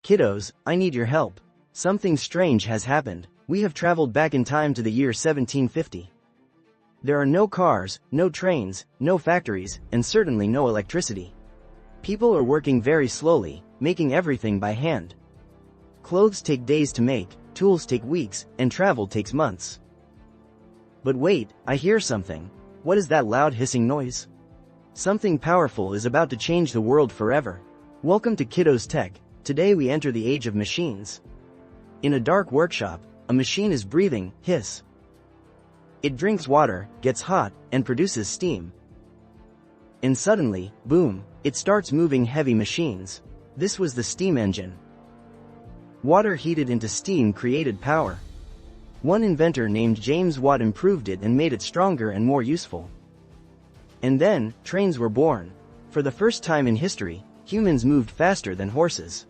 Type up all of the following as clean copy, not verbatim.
Kiddos, I need your help. Something strange has happened. We have traveled back in time to the year 1750. There are no cars, no trains, no factories, and certainly no electricity. People are working very slowly, making everything by hand. Clothes take days to make, tools take weeks, and travel takes months. But wait, I hear something. What is that loud hissing noise? Something powerful is about to change the world forever. Welcome to KiddosTech. Today we enter the age of machines. In a dark workshop, a machine is breathing, hiss. It drinks water, gets hot, and produces steam. And suddenly, boom, it starts moving heavy machines. This was the steam engine. Water heated into steam created power. One inventor named James Watt improved it and made it stronger and more useful. And then, trains were born. For the first time in history, humans moved faster than horses.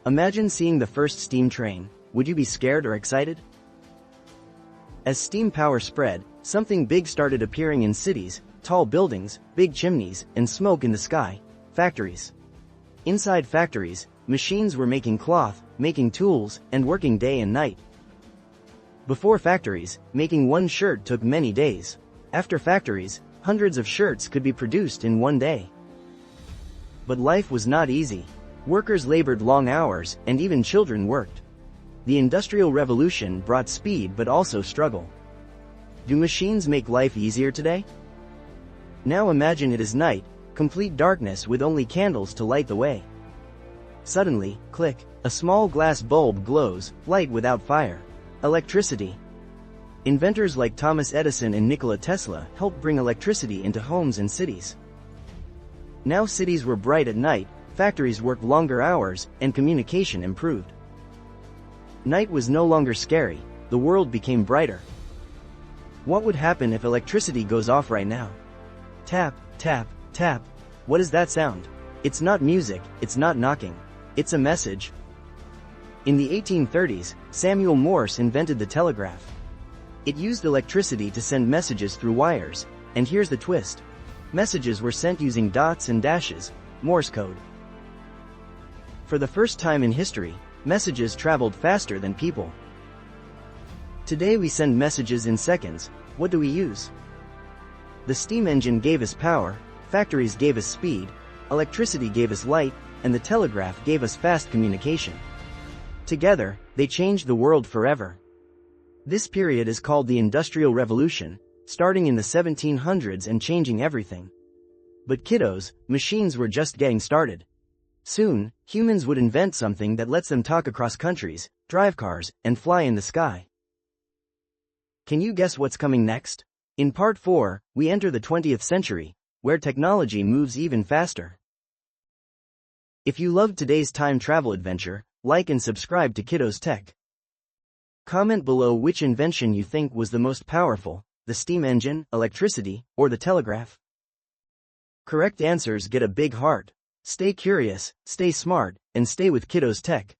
Imagine seeing the first steam train. Would you be scared or excited? As steam power spread, something big started appearing in cities: tall buildings, big chimneys, and smoke in the sky. Factories. Inside factories, machines were making cloth, making tools, and working day and night. Before factories, making one shirt took many days. After factories, hundreds of shirts could be produced in one day. But life was not easy. Workers labored long hours, and even children worked. The Industrial Revolution brought speed but also struggle. Do machines make life easier today? Now imagine it is night, complete darkness with only candles to light the way. Suddenly, click, a small glass bulb glows, light without fire. Electricity. Inventors like Thomas Edison and Nikola Tesla helped bring electricity into homes and cities. Now cities were bright at night, factories worked longer hours, and communication improved. Night was no longer scary, the world became brighter. What would happen if electricity goes off right now? Tap, tap, tap. What is that sound? It's not music, it's not knocking. It's a message. In the 1830s, Samuel Morse invented the telegraph. It used electricity to send messages through wires, and here's the twist. Messages were sent using dots and dashes, Morse code. For the first time in history, messages traveled faster than people. Today we send messages in seconds. What do we use? The steam engine gave us power, factories gave us speed, electricity gave us light, and the telegraph gave us fast communication. Together, they changed the world forever. This period is called the Industrial Revolution, starting in the 1700s and changing everything. But kiddos, machines were just getting started. Soon, humans would invent something that lets them talk across countries, drive cars, and fly in the sky. Can you guess what's coming next? In Part 4, we enter the 20th century, where technology moves even faster. If you loved today's time travel adventure, like and subscribe to KiddosTech. Comment below which invention you think was the most powerful, the steam engine, electricity, or the telegraph. Correct answers get a big heart. Stay curious, stay smart, and stay with KiddosTech.